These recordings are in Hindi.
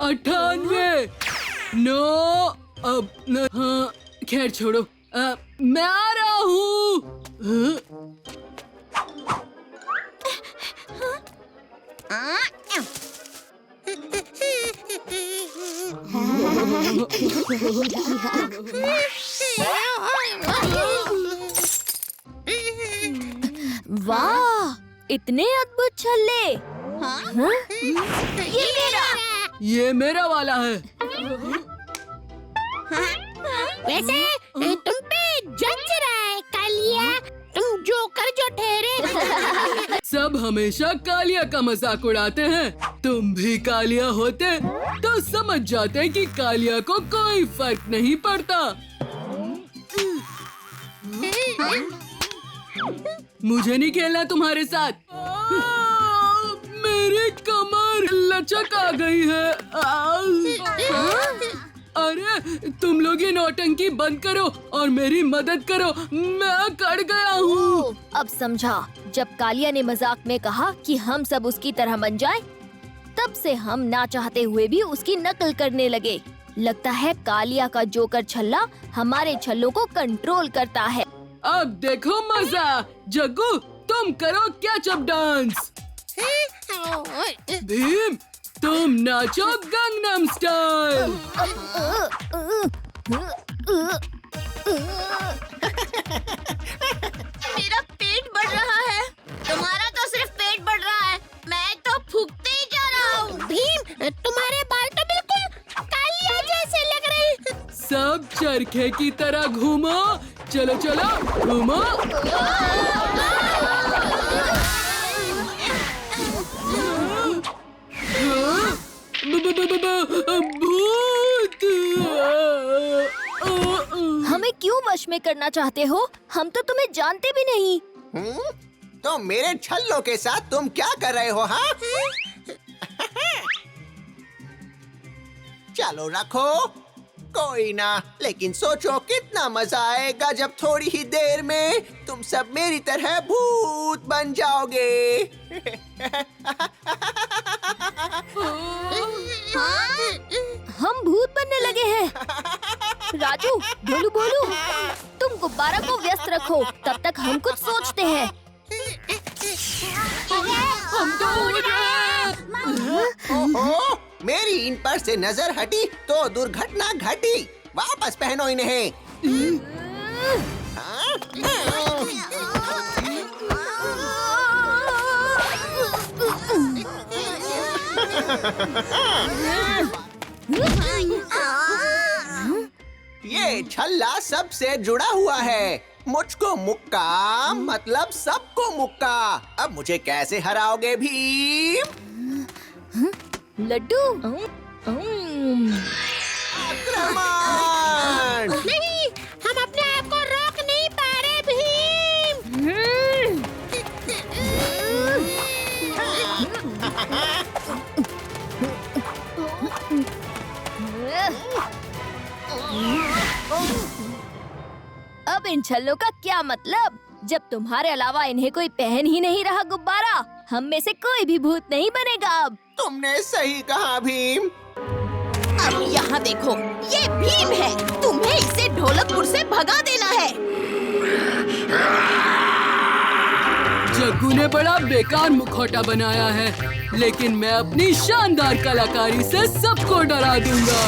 98 9 अब न, हाँ खैर छोड़ो, मैं आ रहा हूँ। वाह, इतने अद्भुत छल्ले। हाँ? ये मेरा वाला है। वैसे तुम पे जच रहा है कालिया, तुम जोकर जो ठहरे। सब हमेशा कालिया का मजाक उड़ाते हैं। तुम भी कालिया होते तो समझ जाते कि कालिया को कोई फर्क नहीं पड़ता। मुझे नहीं खेलना तुम्हारे साथ। मेरी कमर लचक आ गई है। अरे तुम लोग ये नौटंकी बंद करो और मेरी मदद करो, मैं अकड़ गया हूँ। अब समझा, जब कालिया ने मजाक में कहा कि हम सब उसकी तरह बन जाएं, तब से हम ना चाहते हुए भी उसकी नकल करने लगे। लगता है कालिया का जोकर छल्ला हमारे छल्लों को कंट्रोल करता है। अब देखो मजा। जग्गू तुम करो कैचअप डांस। भीम तुम नाचो गंगनम स्टाइल। मेरा पेट बढ़ रहा है। तुम्हारा तो सिर्फ पेट बढ़ रहा है, मैं तो फूकते ही जा रहा हूँ। भीम तुम्हारे बाल तो बिल्कुल कालिया जैसे लग रहे हैं। सब चरखे की तरह घूमो। चलो चलो घूमो। भूत। हमें क्यों वश में करना चाहते हो? हम तो तुम्हें जानते भी नहीं। तो मेरे छल्लों के साथ तुम क्या कर रहे हो? हाँ चलो रखो, कोई ना, लेकिन सोचो कितना मजा आएगा जब थोड़ी ही देर में तुम सब मेरी तरह भूत बन जाओगे। हम भूत बनने लगे हैं। राजू, भोलू भोलू, तुम गुब्बारा को व्यस्त रखो, तब तक हम कुछ सोचते हैं। हम तो उड़ रहे हैं। ओहो, मेरी इन पर से नजर हटी तो दुर्घटना घटी। वापस पहनो इन्हें। ये छल्ला सबसे जुड़ा हुआ है। मुझको मुक्का मतलब सबको मुक्का। अब मुझे कैसे हराओगे भीम? लड्डू। आक्रमण! नहीं, हम अपने आप को रोक नहीं पा रहे भीम। अब इन छल्लों का क्या मतलब? जब तुम्हारे अलावा इन्हें कोई पहन ही नहीं रहा गुब्बारा, हम में से कोई भी भूत नहीं बनेगा अब। तुमने सही कहा भीम। अब यहाँ देखो, ये भीम है। तुम्हें इसे ढोलकपुर से भगा देना है। जग्गू ने बड़ा बेकार मुखौटा बनाया है, लेकिन मैं अपनी शानदार कलाकारी से सबको डरा दूंगा।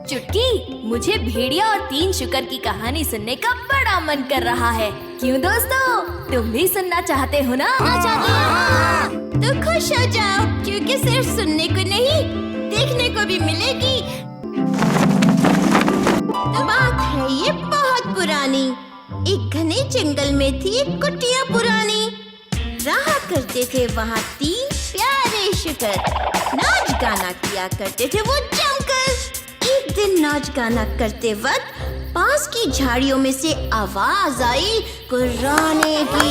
चुटकी, मुझे भेड़िया और 3 शुकर की कहानी सुनने का बड़ा मन कर रहा है। क्यों दोस्तों, तुम भी सुनना चाहते हो ना? तो खुश हो जाओ, क्योंकि सिर्फ सुनने को नहीं, देखने को भी मिलेगी। तो बात है ये बहुत पुरानी। एक घने जंगल में थी एक कुटिया पुरानी। रहा करते थे वहाँ 3 प्यारे शुकर। नाच गाना किया करते थे वो जमकर। एक दिन नाच गाना करते वक्त पास की झाड़ियों में से आवाज आई गुर्राने की।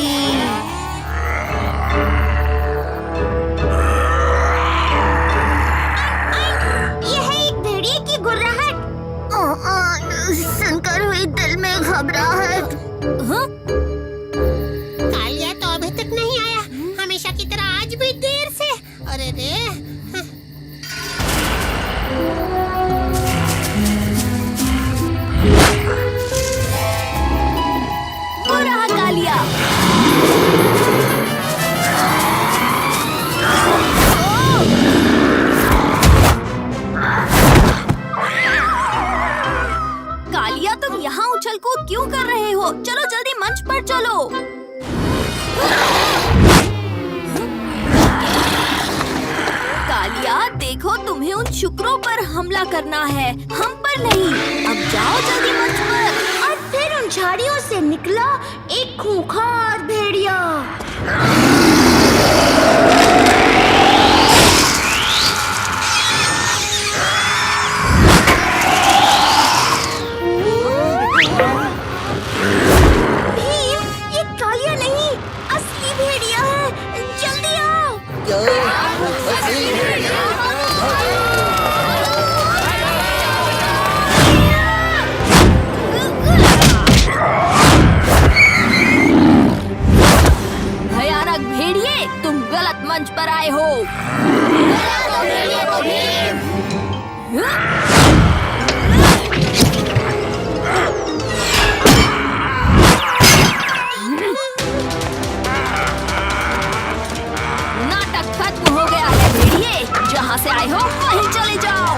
यह है एक भेड़िए की गुर्राहट। सुनकर हुई दिल में घबराहट। अरे रे। वो रहा कालिया। कालिया, तुम यहाँ उछल कूद क्यों कर रहे हो? चलो जल्दी मंच पर चलो। कालिया, देखो तुम्हें उन शुक्रों पर हमला करना है, हम पर नहीं। अब जाओ जल्दी मंच पर। और फिर उन झाड़ियों से निकला एक खूंखार भेड़िया। भीम, ये कालिया नहीं, असली भेड़िया है। जल्दी आओ। भयानक भेड़िए, तुम गलत मंच पर आए हो। नाटक खत्म हो गया है भेड़िए, जहाँ से आए हो वहीं चले जाओ।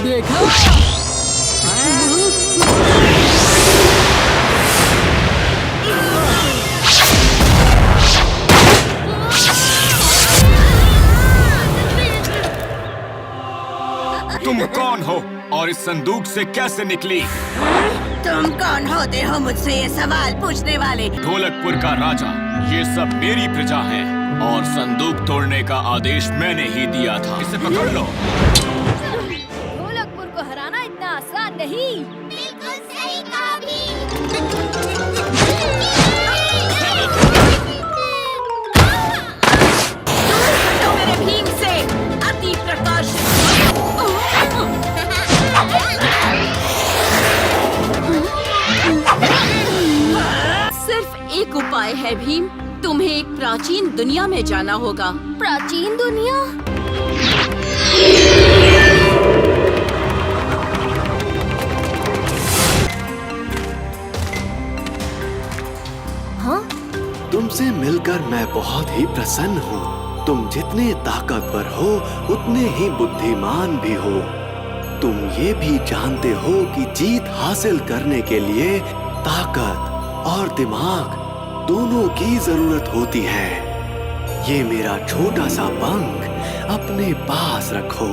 देखा? तुम कौन हो और इस संदूक से कैसे निकली? तुम कौन होते हो मुझसे ये सवाल पूछने वाले? ढोलकपुर का राजा, ये सब मेरी प्रजा है और संदूक तोड़ने का आदेश मैंने ही दिया था। इसे पकड़ लो। ढोलकपुर को हराना इतना आसान नहीं। बिल्कुल सही कहा भीम। हटो मेरे भीम से, अति प्रकाश। सिर्फ एक उपाय है भीम, तुम्हें एक प्राचीन दुनिया में जाना होगा। प्राचीन दुनिया? हाँ? तुमसे मिलकर मैं बहुत ही प्रसन्न हूँ। तुम जितने ताकतवर हो उतने ही बुद्धिमान भी हो। तुम ये भी जानते हो कि जीत हासिल करने के लिए ताकत और दिमाग दोनों की जरूरत होती है। ये मेरा छोटा सा पंख अपने पास रखो।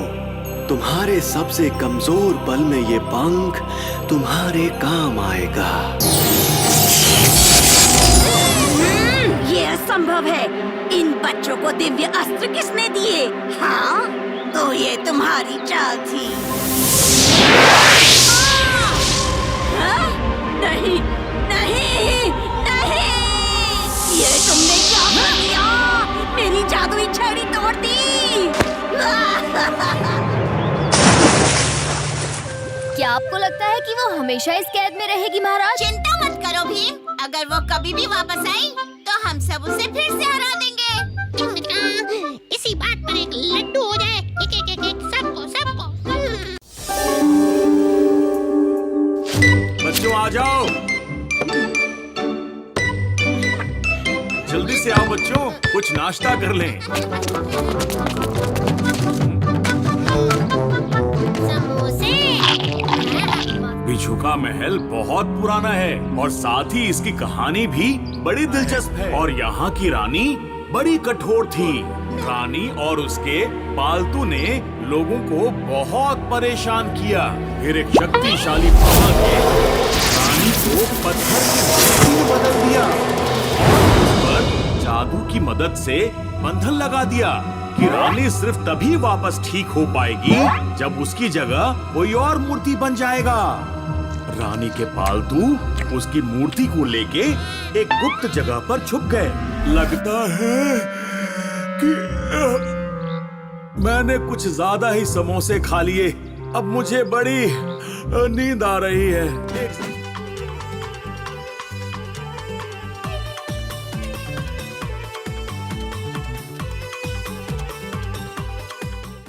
तुम्हारे सबसे कमजोर पल में ये पंख तुम्हारे काम आएगा। ये असंभव है। इन बच्चों को दिव्य अस्त्र किसने दिए? हाँ, तो ये तुम्हारी चाल थी। हाँ? नहीं, नहीं, नहीं! ये तुमने क्या कर दिया? मेरी जादुई छड़ी तोड़ दी। क्या आपको लगता है कि वो हमेशा इस कैद में रहेगी महाराज? चिंता मत करो भीम, अगर वो कभी भी वापस आई तो हम सब उसे फिर से हरा देंगे। इसी बात पर एक लड्डू हो जाए, एक सबको सबको। बच्चों आ जाओ, जल्दी से आओ बच्चों, कुछ नाश्ता कर लें। समोसे। बिच्छू का महल बहुत पुराना है और साथ ही इसकी कहानी भी बड़ी दिलचस्प है। और यहाँ की रानी बड़ी कठोर थी। रानी और उसके पालतू ने लोगों को बहुत परेशान किया। फिर एक शक्तिशाली पापा ने रानी को पत्थर की में बदल दिया और जादू की मदद से बंधन लगा दिया कि रानी सिर्फ तभी वापस ठीक हो पाएगी जब उसकी जगह कोई और मूर्ति बन जाएगा। रानी के पालतू उसकी मूर्ति को लेके एक गुप्त जगह पर छुप गए। लगता है कि मैंने कुछ ज्यादा ही समोसे खा लिए अब मुझे बड़ी नींद आ रही है।